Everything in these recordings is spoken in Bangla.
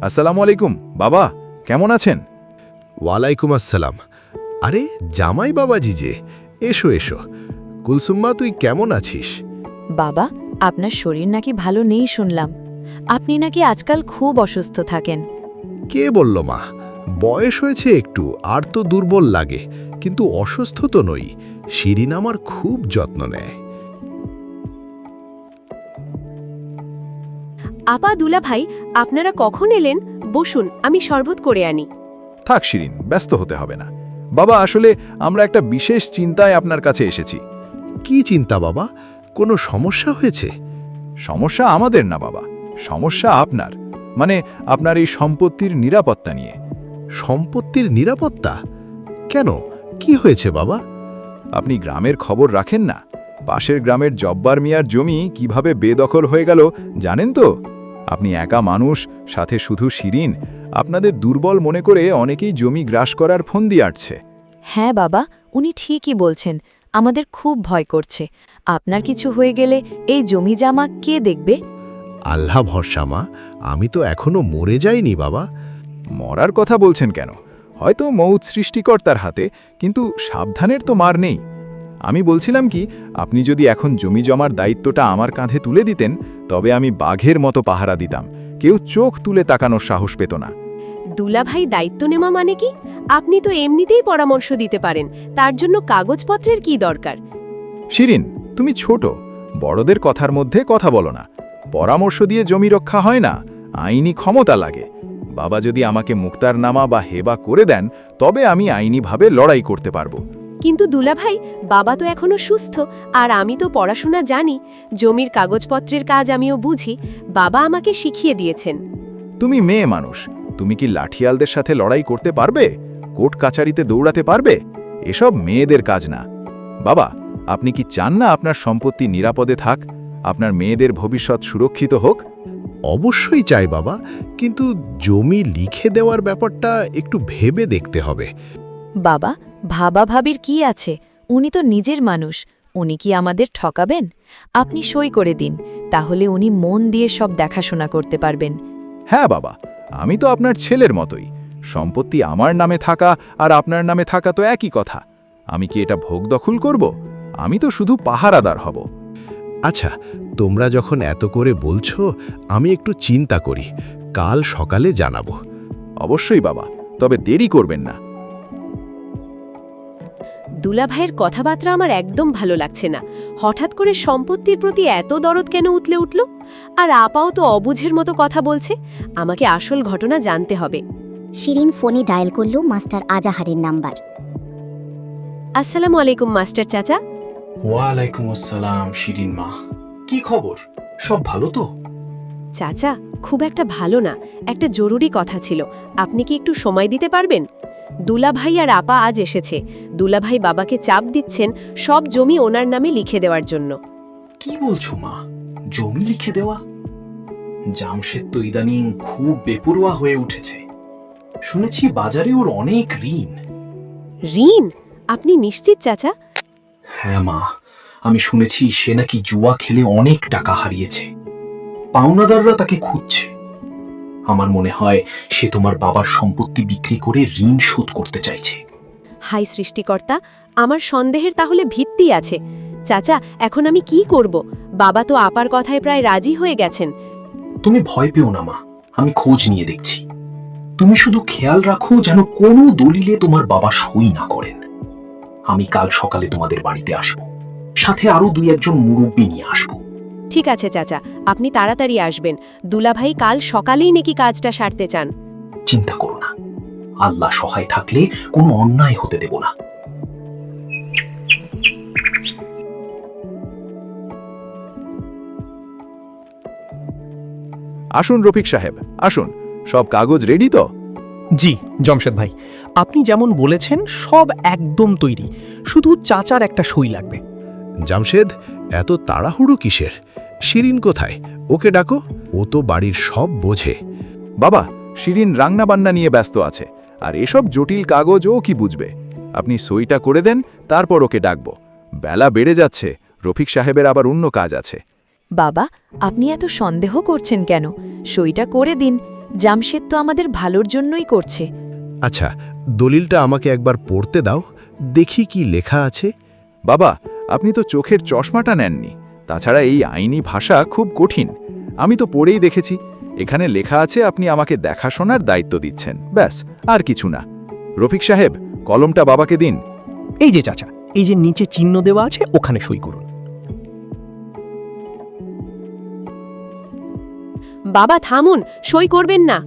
আসসালামু আলাইকুম বাবা, কেমন আছেন? ওয়ালাইকুম আসসালাম। আরে জামাই বাবাজি যে, এসো এসো। কুলসুম্মা, তুই কেমন আছিস? বাবা, আপনার শরীর নাকি ভালো নেই শুনলাম। আপনি নাকি আজকাল খুব অসুস্থ থাকেন। কে বলল মা? বয়স হয়েছে একটু, আর তো দুর্বল লাগে, কিন্তু অসুস্থ তো নই। শিরিন আমার খুব যত্ন নেয়। আপা, দুলা ভাই, আপনারা কখন এলেন? বসুন, আমি শরবত করে আনি। থাক শিরিন, ব্যস্ত হতে হবে না। বাবা, আসলে আমরা একটা বিশেষ চিন্তায় আপনার কাছে এসেছি। কি চিন্তা বাবা? কোনো সমস্যা হয়েছে? সমস্যা আমাদের না বাবা, সমস্যা আপনার, মানে আপনার এই সম্পত্তির নিরাপত্তা নিয়ে। সম্পত্তির নিরাপত্তা? কেন, কি হয়েছে বাবা? আপনি গ্রামের খবর রাখেন না? পাশের গ্রামের জব্বার মিয়ার জমি কিভাবে বেদখল হয়ে গেল জানেন তো? আপনি একা মানুষ, সাথে শুধু শিরিন। আপনাদের দুর্বল মনে করে অনেকেই জমি গ্রাস করার ফন্দি আটছে। হ্যাঁ বাবা, উনি ঠিকই বলছেন। আমাদের খুব ভয় করছে। আপনার কিছু হয়ে গেলে এই জমি জামা কে দেখবে? আল্লাহ ভরসা মা, আমি তো এখনো মরে যাইনি বাবা। মরার কথা বলছেন কেন? হয়তো মৌত সৃষ্টিকর্তার হাতে, কিন্তু সাবধানের তো মার নেই। আমি বলছিলাম কি, আপনি যদি এখন জমি জমার দায়িত্বটা আমার কাঁধে তুলে দিতেন, তবে আমি বাঘের মতো পাহারা দিতাম। কেউ চোখ তুলে তাকানোর সাহস পেত না। দুলা ভাই, দায়িত্ব নেওয়া মানে কি? আপনি তো এমনিতেই পরামর্শ দিতে পারেন, তার জন্য কাগজপত্রের কি দরকার? শিরিন, তুমি ছোট, বড়দের কথার মধ্যে কথা বলো না। পরামর্শ দিয়ে জমি রক্ষা হয় না, আইনি ক্ষমতা লাগে। বাবা যদি আমাকে মুক্তারনামা বা হেবা করে দেন, তবে আমি আইনিভাবে লড়াই করতে পারবো। কিন্তু দুলা ভাই, বাবা তো এখনো সুস্থ, আর আমি তো পড়াশোনা জানি। জমির কাগজপত্রের কাজ আমিও বুঝি, বাবা আমাকে শিখিয়ে দিয়েছেন। তুমি মেয়ে মানুষ, তুমি কি লাঠিয়ালদের সাথে লড়াই করতে পারবে? কোর্ট কাচারিতে দৌড়াতে পারবে? এসব মেয়েদের কাজ না। বাবা, আপনি কি চান না আপনার সম্পত্তি নিরাপদে থাক, আপনার মেয়েদের ভবিষ্যৎ সুরক্ষিত হোক? অবশ্যই চাই বাবা, কিন্তু জমি লিখে দেওয়ার ব্যাপারটা একটু ভেবে দেখতে হবে। বাবা, ভাবা ভাবির কি আছে? উনি তো নিজের মানুষ। উনি কি আমাদের ঠকাবেন? আপনি সই করে দিন, তাহলে উনি মন দিয়ে সব দেখাশোনা করতে পারবেন। হ্যাঁ বাবা, আমি তো আপনার ছেলের মতোই। সম্পত্তি আমার নামে থাকা আর আপনার নামে থাকা তো একই কথা। আমি কি এটা ভোগ দখল করব? আমি তো শুধু পাহারাদার হব। আচ্ছা, তোমরা যখন এত করে বলছো, আমি একটু চিন্তা করি, কাল সকালে জানাবো। অবশ্যই বাবা, তবে দেরি করবেন না। দুলা ভাইয়ের কথাবার্তা আমার একদম ভালো লাগছে না। হঠাৎ করে সম্পত্তির প্রতি এত দরদ কেন উঠলে উঠল? আর আপাও তো অবুঝের মতো কথা বলছে। আমাকে আসল ঘটনা জানতে হবে। শিরিন ফোনে ডায়াল করল মাস্টার আজাহারের নাম্বার। আসসালামু আলাইকুম মাস্টার চাচা। ওয়ালাইকুম আসসালাম শিরিন মা, কি খবর? সব ভালো তো? চাচা, খুব একটা ভালো না, একটা জরুরি কথা ছিল। আপনি কি একটু সময় দিতে পারবেন? দুলাভাই আর আপা আজ এসেছে। দুলাভাই বাবাকে চাপ দিচ্ছেন সব জমি ওনার নামে লিখে দেওয়ার জন্য। কি বলছো মা? জমি লিখে দেওয়া? জামশেদ তো ইদানিং খুব বেপরোয়া হয়ে উঠেছে। শুনেছি বাজারে ওর অনেক ঋণ। ঋণ? আপনি নিশ্চিত চাচা? হ্যাঁ মা, আমি শুনেছি সে নাকি জুয়া খেলে অনেক টাকা হারিয়েছে। পাওনাদাররা তাকে খুঁজছে। আমার মনে হয় সে তোমার বাবার সম্পত্তি বিক্রি করে ঋণ শোধ করতে চাইছে। হাই সৃষ্টিকর্তা, আমার সন্দেহের তাহলে ভিত্তি আছে। চাচা, এখন আমি কি করব? বাবা তো আপার কথায় প্রায় রাজি হয়ে গেছেন। তুমি ভয় পেও না মা, আমি খোঁজ নিয়ে দেখছি। তুমি শুধু খেয়াল রাখো যেন কোনো দলিলে তোমার বাবা সই না করেন। আমি কাল সকালে তোমাদের বাড়িতে আসব, সাথে আরো 2-1 মুরব্বি নিয়ে আসব। ঠিক আছে চাচা, আপনি তাড়াতাড়ি আসবেন। দুলাভাই কাল সকালেই নাকি কাজটা সারতে চান। চিন্তা করো না, আল্লাহ সহায় থাকলে কোনো অন্যায় হতে দেব না। আসুন রফিক সাহেব, আসুন। সব কাগজ রেডি তো? জি জমশেদ ভাই, আপনি যেমন বলেছেন সব একদম তৈরি, শুধু চাচার একটা সই লাগবে। জামশেদ, এত তাড়াহুড়ো কিসের? শিরিন কোথায়? ওকে ডাকো, ও তো বাড়ির সব বোঝে। বাবা, শিরিন রান্নাবান্না নিয়ে ব্যস্ত আছে, আর এসব জটিল কাগজ ও কি বুঝবে? আপনি সইটা করে দেন, তারপর ওকে ডাকব। বেলা বেড়ে যাচ্ছে, রফিক সাহেবের আবার অন্য কাজ আছে। বাবা, আপনি এত সন্দেহ করছেন কেন? সইটা করে দিন। জামশেদ তো আমাদের ভালোর জন্যই করছে। আচ্ছা, দলিলটা আমাকে একবার পড়তে দাও, দেখি কি লেখা আছে। বাবা, আপনি তো চোখের চশমাটা নেননি। তাছাড়া এই আইনি ভাষা খুব কঠিন। আমি তো পড়েই দেখেছি। এখানে লেখা আছে আপনি আমাকে দেখাশোনার দায়িত্ব দিচ্ছেন, ব্যাস, আর কিছু না। রফিক সাহেব, কলমটা বাবাকে দিন। এই যে চাচা, এই যে নিচে চিহ্ন দেওয়া আছে, ওখানে সই করুন। বাবা থামুন, সই করবেন না।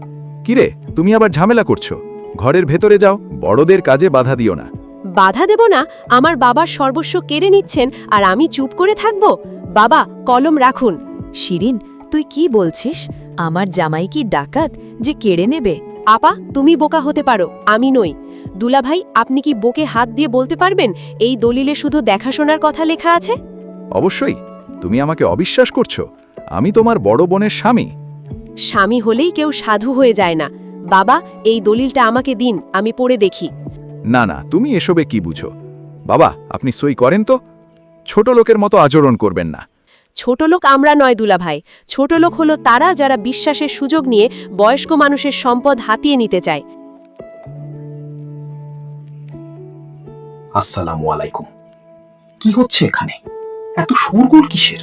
কিরে, তুমি আবার ঝামেলা করছো? ঘরের ভেতরে যাও, বড়দের কাজে বাধা দিও না। বাধা দেব না? আমার বাবার সর্বস্ব কেড়ে নিচ্ছেন আর আমি চুপ করে থাকব? বাবা, কলম রাখুন। শিরিন, তুই কি বলছিস? আমার জামাই কি ডাকাত যে কেড়ে নেবে? আপা, তুমি বোকা হতে পারো, আমি নই। দুলাভাই, আপনি কি বুকে হাত দিয়ে বলতে পারবেন এই দলিলে শুধু দেখাশোনার কথা লেখা আছে? অবশ্যই। তুমি আমাকে অবিশ্বাস করছো? আমি তোমার বড় বোনের স্বামী। স্বামী হলেই কেউ সাধু হয়ে যায় না। বাবা, এই দলিলটা আমাকে দিন, আমি পড়ে দেখি। না না, তুমি এসবে কি বুঝো? বাবা, আপনি সই করেন তো। ছোট লোকের মতো আচরণ করবেন না। ছোট লোক আমরা নয় দুলাভাই। ছোট লোক হলো তারা যারা বিশ্বাসের সুযোগ নিয়ে বয়স্ক মানুষের সম্পদ হাতিয়ে নিতে চায়। আসসালামু আলাইকুম। কি হচ্ছে এখানে? এত শোরগোল কিসের?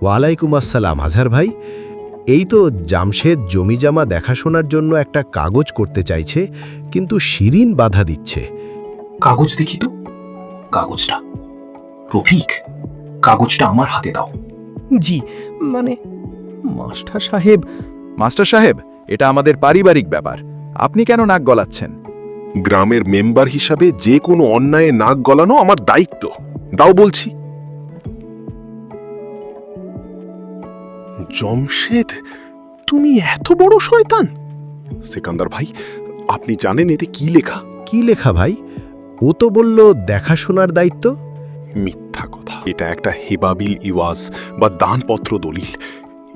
ওয়ালাইকুম আসসালাম আজহার ভাই। এই তো জামশেদ জমিজমা দেখাশোনার জন্য একটা কাগজ করতে চাইছে, কিন্তু শিরিন বাধা দিচ্ছে। কাগজ দেখি তো। কাগজটা। রফিক, কাগজটা আমার হাতে দাও। জি, মানে মাস্টার সাহেব। মাস্টার সাহেব, এটা আমাদের পারিবারিক ব্যাপার। আপনি কেন নাক গলাচ্ছেন? গ্রামের মেম্বার হিসাবে যে কোনো অন্যায়ে নাক গলানো আমার দায়িত্ব। দাও বলছি। জমশেদ, তুমি এত বড় শয়তান! সেকান্দার ভাই, আপনি জানেন এতে কি লেখা? কি লেখা ভাই? ও তো বলল দেখাশোনার দায়িত্ব। মিথ্যা কথা। এটা একটা হেবাবিল ইওয়াজ বা দানপত্র দলিল।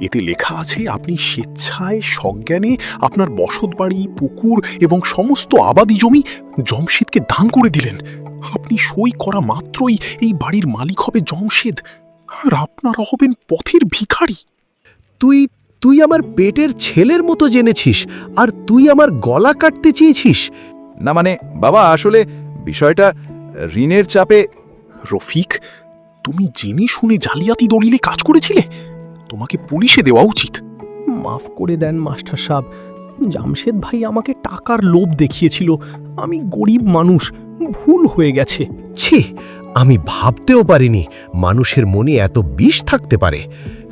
এতে লেখা আছে আপনি স্বেচ্ছায় সজ্ঞানে আপনার বসতবাড়ি, পুকুর এবং সমস্ত আবাদি জমি জমশেদকে দান করে দিলেন। আপনি সই করা মাত্রই এই বাড়ির মালিক হবে জমশেদ, আর আপনারা হবেন পথের ভিখারি। তুই আমার পেটের ছেলের মতো জেনেছিস, আর তুই আমার গলা কাটতে চেয়েছিস? না মানে বাবা, আসলে বিষয়টা ঋণের চাপে। রফিক, তুমি জেনে শুনে জালিয়াতি দলিলে কাজ করেছিলে। তোমাকে পুলিশে দেওয়া উচিত। মাফ করে দেন মাস্টার সাহেব। জামশেদ ভাই আমাকে টাকার লোভ দেখিয়েছিল। আমি গরিব মানুষ, ভুল হয়ে গেছে। ছি, আমি ভাবতেও পারিনি মানুষের মনে এত বিষ থাকতে পারে।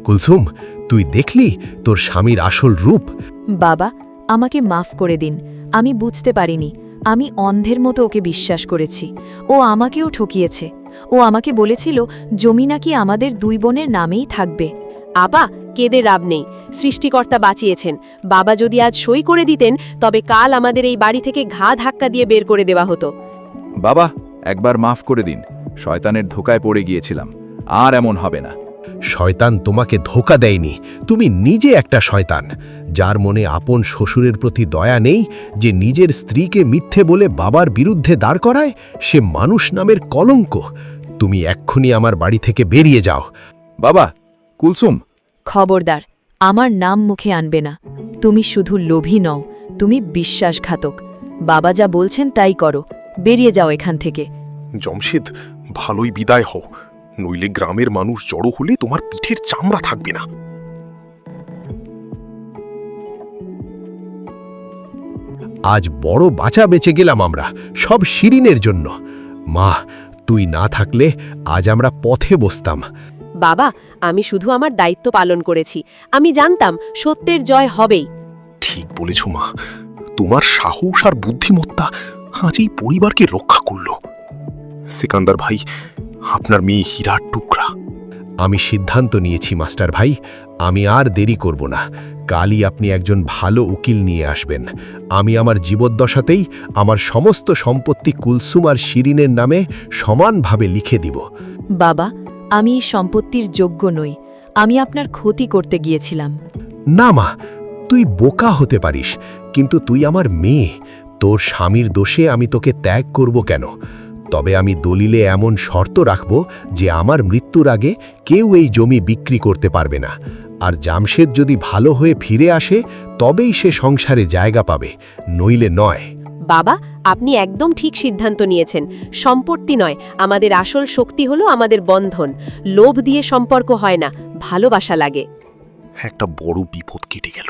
কুলসুম, তুই দেখলি তোর স্বামীর আসল রূপ? বাবা, আমাকে মাফ করে দিন। আমি বুঝতে পারিনি। আমি অন্ধের মতো ওকে বিশ্বাস করেছি। ও আমাকেও ঠকিয়েছে। ও আমাকে বলেছিল জমি নাকি আমাদের দুই বোনের নামেই থাকবে। আপা, কেঁদে লাভ নেই। সৃষ্টিকর্তা বাঁচিয়েছেন। বাবা যদি আজ সই করে দিতেন, তবে কাল আমাদের এই বাড়ি থেকে ঘা ধাক্কা দিয়ে বের করে দেওয়া হতো। বাবা, একবার মাফ করে দিন। শয়তানের ধোকায় পড়ে গিয়েছিলাম। আর এমন হবে না। শয়তান তোমাকে ধোঁকা দেয়নি, তুমি নিজে একটা শয়তান। যার মনে আপন শ্বশুরের প্রতি দয়া নেই, যে নিজের স্ত্রীকে মিথ্যে বলে বাবার বিরুদ্ধে দাঁড় করায়, সে মানুষ নামের কলঙ্ক। তুমি এক্ষুনি আমার বাড়ি থেকে বেরিয়ে যাও। বাবা, কুলসুম। খবরদার, আমার নাম মুখে আনবে না। তুমি শুধু লোভী নও, তুমি বিশ্বাসঘাতক। বাবা যা বলছেন তাই করো। বেরিয়ে যাও এখান থেকে। জমশেদ, ভালোই বিদায় হও, নইলে গ্রামের মানুষ জড়ো হলে তোমার পিঠের চামড়া থাকবে না। আজ বড় বাঁচা বেঁচে গেলাম আমরা, সব শিরিনের জন্য। মা, তুই না থাকলে আজ আমরা পথে বসতাম। বাবা, আমি শুধু আমার দায়িত্ব পালন করেছি। আমি জানতাম সত্যের জয় হবেই। ঠিক বলেছ মা, তোমার সাহস আর বুদ্ধিমত্তা আজ এই পরিবারকে রক্ষা করল। সেকান্দার ভাই, আপনার মেয়ে হীরার টুকরা। আমি সিদ্ধান্ত নিয়েছি মাস্টার ভাই, আমি আর দেরি করব না। কালই আপনি একজন ভালো উকিল নিয়ে আসবেন। আমি আমার জীবদ্দশাতেই আমার সমস্ত সম্পত্তি কুলসুম আর শিরিনের নামে সমানভাবে লিখে দিব। বাবা, আমি এই সম্পত্তির যোগ্য নই। আমি আপনার ক্ষতি করতে গিয়েছিলাম। না মা, তুই বোকা হতে পারিস, কিন্তু তুই আমার মেয়ে। তোর স্বামীর দোষে আমি তোকে ত্যাগ করব কেন? তবে আমি দলিলে এমন শর্ত রাখব যে আমার মৃত্যুর আগে কেউ এই জমি বিক্রি করতে পারবে না, আর জামশেদ যদি ভালো হয়ে ফিরে আসে তবেই সে সংসারে জায়গা পাবে, নইলে নয়। বাবা, আপনি একদম ঠিক সিদ্ধান্ত নিয়েছেন। সম্পত্তি নয়, আমাদের আসল শক্তি হলো আমাদের বন্ধন। লোভ দিয়ে সম্পর্ক হয় না, ভালোবাসা লাগে। একটা বড় বিপদ কেটে গেল।